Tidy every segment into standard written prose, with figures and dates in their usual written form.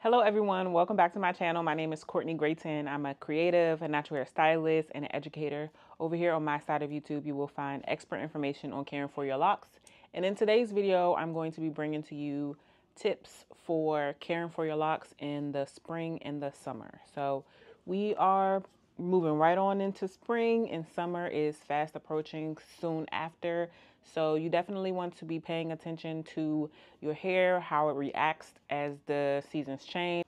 Hello everyone, welcome back to my channel. My name is Courtney Grayton. I'm a creative, a natural hair stylist, and an educator. Over here on my side of YouTube, you will find expert information on caring for your locks. And in today's video, I'm going to be bringing to you tips for caring for your locks in the spring and the summer. So we are moving right on into spring, and summer is fast approaching soon after. So you definitely want to be paying attention to your hair, how it reacts as the seasons change.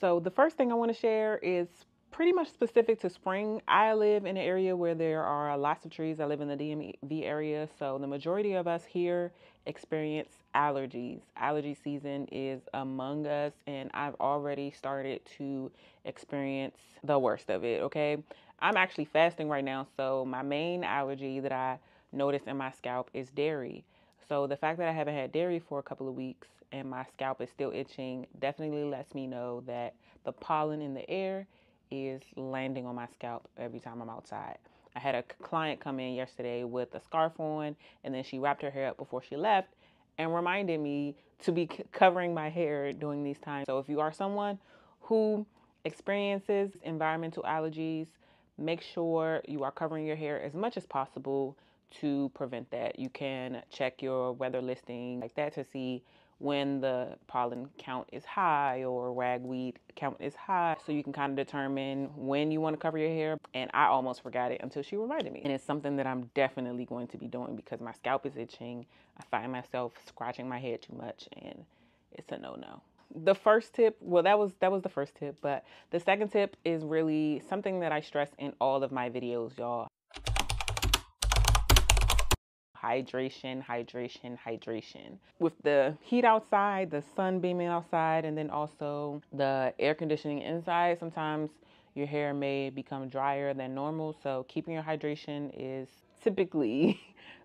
So the first thing I want to share is pretty much specific to spring. I live in an area where there are lots of trees. I live in the DMV area, so the majority of us here experience allergies. Allergy season is among us, and I've already started to experience the worst of it, okay? I'm actually fasting right now, so my main allergy that I notice in my scalp is dairy. So the fact that I haven't had dairy for a couple of weeks and my scalp is still itching definitely lets me know that the pollen in the air is landing on my scalp every time I'm outside. I had a client come in yesterday with a scarf on, and then she wrapped her hair up before she left and reminded me to be covering my hair during these times. So if you are someone who experiences environmental allergies, make sure you are covering your hair as much as possible to prevent that. You can check your weather listing like that to see when the pollen count is high or ragweed count is high, so you can kind of determine when you want to cover your hair. And I almost forgot it until she reminded me, and it's something that I'm definitely going to be doing because my scalp is itching. I find myself scratching my head too much, and it's a no-no. The first tip, well, that was the first tip, but the second tip is really something that I stress in all of my videos, y'all. Hydration, hydration, hydration. With the heat outside, the sun beaming outside, and then also the air conditioning inside, sometimes your hair may become drier than normal. So keeping your hydration is typically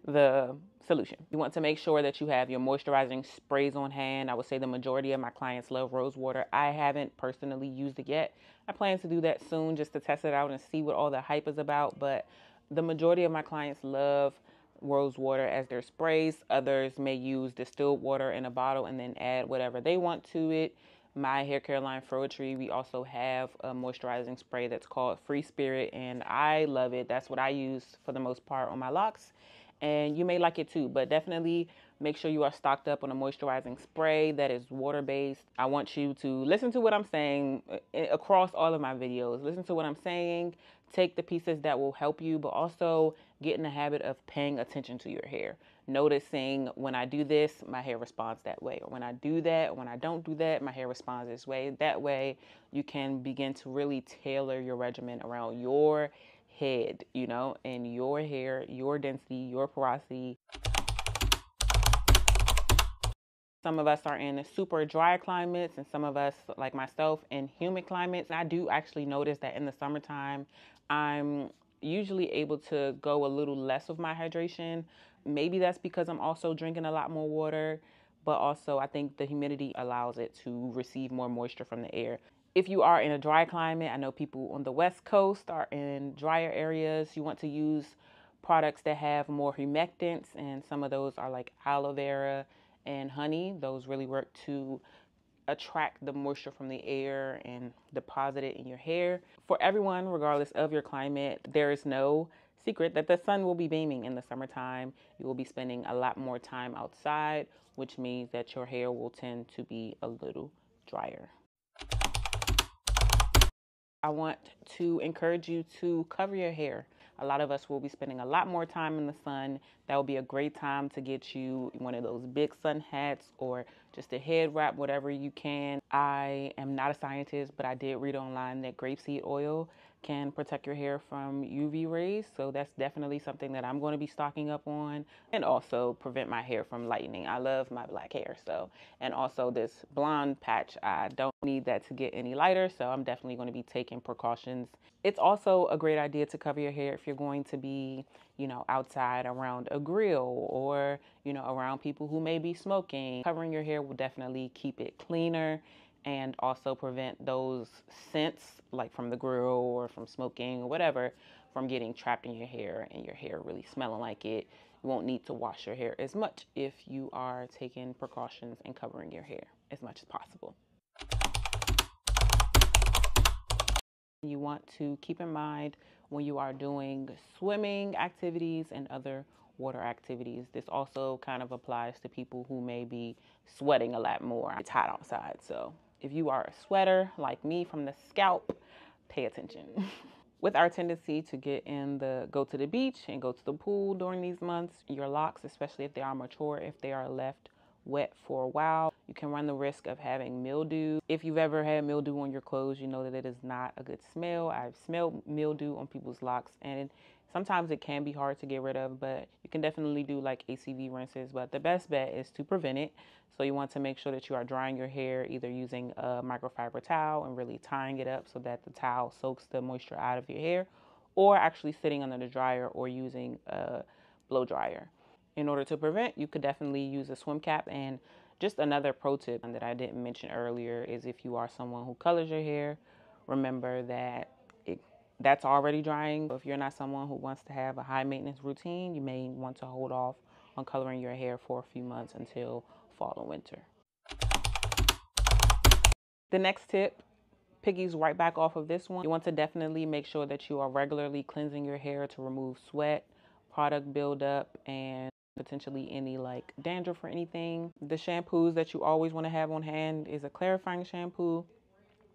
the solution. You want to make sure that you have your moisturizing sprays on hand. I would say the majority of my clients love rose water. I haven't personally used it yet. I plan to do that soon just to test it out and see what all the hype is about. But the majority of my clients love rose water as their sprays. Others may use distilled water in a bottle and then add whatever they want to it. My hair care line, Tree, we also have a moisturizing spray that's called Free Spirit, and I love it. That's what I use for the most part on my locks, and you may like it too, but definitely make sure you are stocked up on a moisturizing spray that is water-based. I want you to listen to what I'm saying across all of my videos. Listen to what I'm saying. Take the pieces that will help you, but also get in the habit of paying attention to your hair. Noticing when I do this, my hair responds that way. Or when I do that, when I don't do that, my hair responds this way. That way, you can begin to really tailor your regimen around your head, you know, and your hair, your density, your porosity. Some of us are in super dry climates, and some of us, like myself, in humid climates. And I do actually notice that in the summertime, I'm usually able to go a little less with my hydration. Maybe that's because I'm also drinking a lot more water, but also I think the humidity allows it to receive more moisture from the air. If you are in a dry climate, I know people on the West Coast are in drier areas. You want to use products that have more humectants, and some of those are like aloe vera and honey. Those really work to attract the moisture from the air and deposit it in your hair. For everyone, regardless of your climate, there is no secret that the sun will be beaming in the summertime. You will be spending a lot more time outside, which means that your hair will tend to be a little drier. I want to encourage you to cover your hair. A lot of us will be spending a lot more time in the sun. That will be a great time to get you one of those big sun hats or just a head wrap, whatever you can. I am not a scientist, but I did read online that grapeseed oil can protect your hair from UV rays. So that's definitely something that I'm going to be stocking up on, and also prevent my hair from lightening. I love my black hair, so, and also this blonde patch, I don't need that to get any lighter, so I'm definitely going to be taking precautions. It's also a great idea to cover your hair if you're going to be, you know, outside around a grill or, you know, around people who may be smoking. Covering your hair will definitely keep it cleaner and also prevent those scents, like from the grill or from smoking or whatever, from getting trapped in your hair and your hair really smelling like it. You won't need to wash your hair as much if you are taking precautions and covering your hair as much as possible. You want to keep in mind when you are doing swimming activities and other water activities. This also kind of applies to people who may be sweating a lot more. It's hot outside, so if you are a sweater like me from the scalp, pay attention. With our tendency to go to the beach and go to the pool during these months, your locks, especially if they are mature, if they are left wet for a while, you can run the risk of having mildew. If you've ever had mildew on your clothes, you know that it is not a good smell. I've smelled mildew on people's locks, and sometimes it can be hard to get rid of, but you can definitely do like ACV rinses. But the best bet is to prevent it. So you want to make sure that you are drying your hair, either using a microfiber towel and really tying it up so that the towel soaks the moisture out of your hair, or actually sitting under the dryer or using a blow dryer. In order to prevent, you could definitely use a swim cap. And just another pro tip that I didn't mention earlier is if you are someone who colors your hair, remember that that's already drying. If you're not someone who wants to have a high maintenance routine, you may want to hold off on coloring your hair for a few months until fall and winter. The next tip piggies right back off of this one. You want to definitely make sure that you are regularly cleansing your hair to remove sweat, product buildup, and potentially any like dandruff or anything. The shampoos that you always want to have on hand is a clarifying shampoo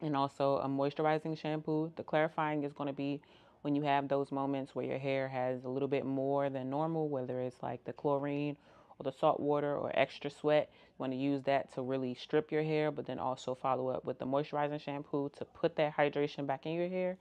and also a moisturizing shampoo. The clarifying is going to be when you have those moments where your hair has a little bit more than normal, whether it's like the chlorine or the salt water or extra sweat. You want to use that to really strip your hair, but then also follow up with the moisturizing shampoo to put that hydration back in your hair.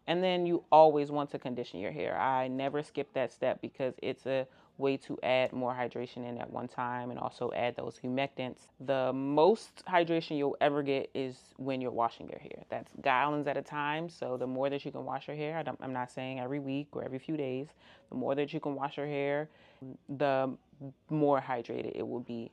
And then you always want to condition your hair. I never skip that step because it's a way to add more hydration in at one time and also add those humectants. The most hydration you'll ever get is when you're washing your hair. That's gallons at a time. So the more that you can wash your hair, I'm not saying every week or every few days, the more that you can wash your hair, the more hydrated it will be.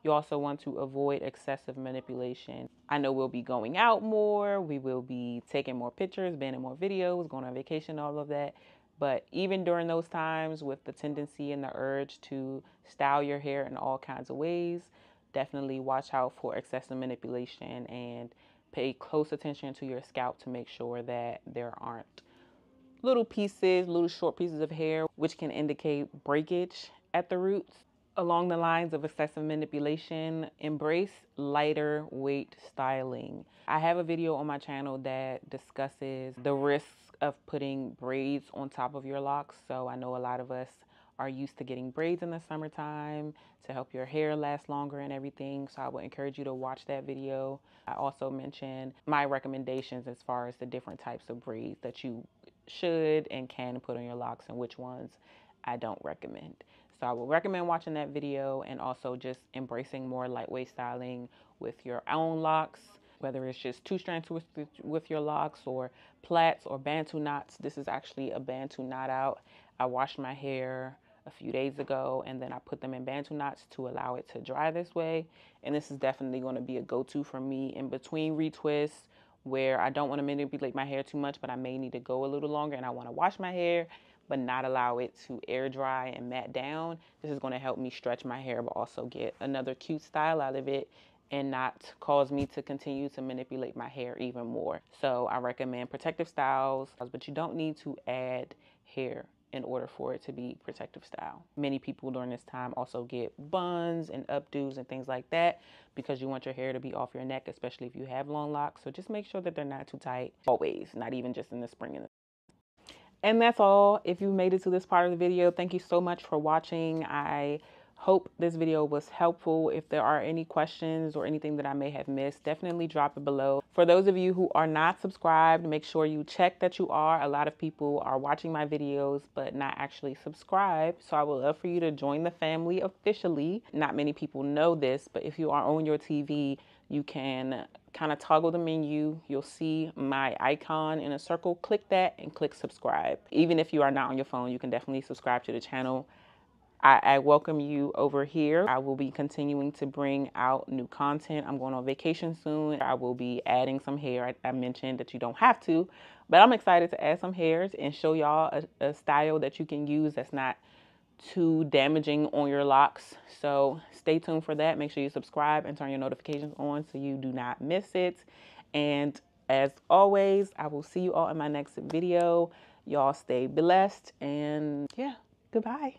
You also want to avoid excessive manipulation. I know we'll be going out more, we will be taking more pictures, being in more videos, going on vacation, all of that. But even during those times with the tendency and the urge to style your hair in all kinds of ways, definitely watch out for excessive manipulation and pay close attention to your scalp to make sure that there aren't little pieces, little short pieces of hair, which can indicate breakage at the roots. Along the lines of excessive manipulation, embrace lighter weight styling. I have a video on my channel that discusses the risks of putting braids on top of your locks. So I know a lot of us are used to getting braids in the summertime to help your hair last longer and everything. So I would encourage you to watch that video. I also mentioned my recommendations as far as the different types of braids that you should and can put on your locks and which ones I don't recommend. So I would recommend watching that video and also just embracing more lightweight styling with your own locks, whether it's just two strands with your locks or plaits or bantu knots. This is actually a bantu knot out. I washed my hair a few days ago and then I put them in bantu knots to allow it to dry this way. And this is definitely going to be a go-to for me in between retwists where I don't want to manipulate my hair too much, but I may need to go a little longer and I want to wash my hair but not allow it to air dry and mat down. This is going to help me stretch my hair but also get another cute style out of it and not cause me to continue to manipulate my hair even more. So I recommend protective styles, but you don't need to add hair in order for it to be protective style. Many people during this time also get buns and updos and things like that because you want your hair to be off your neck, especially if you have long locks. So just make sure that they're not too tight always, not even just in the spring and that's all. If you made it to this part of the video, thank you so much for watching. I hope this video was helpful. If there are any questions or anything that I may have missed, definitely drop it below. For those of you who are not subscribed, make sure you check that you are. A lot of people are watching my videos but not actually subscribed. So I would love for you to join the family officially. Not many people know this, but if you are on your TV, you can kind of toggle the menu. You'll see my icon in a circle. Click that and click subscribe. Even if you are not on your phone, you can definitely subscribe to the channel. I welcome you over here. I will be continuing to bring out new content. I'm going on vacation soon. I will be adding some hair. I mentioned that you don't have to, but I'm excited to add some hairs and show y'all a style that you can use that's not too damaging on your locks. So stay tuned for that. Make sure you subscribe and turn your notifications on so you do not miss it. And as always, I will see you all in my next video. Y'all stay blessed, and yeah, goodbye.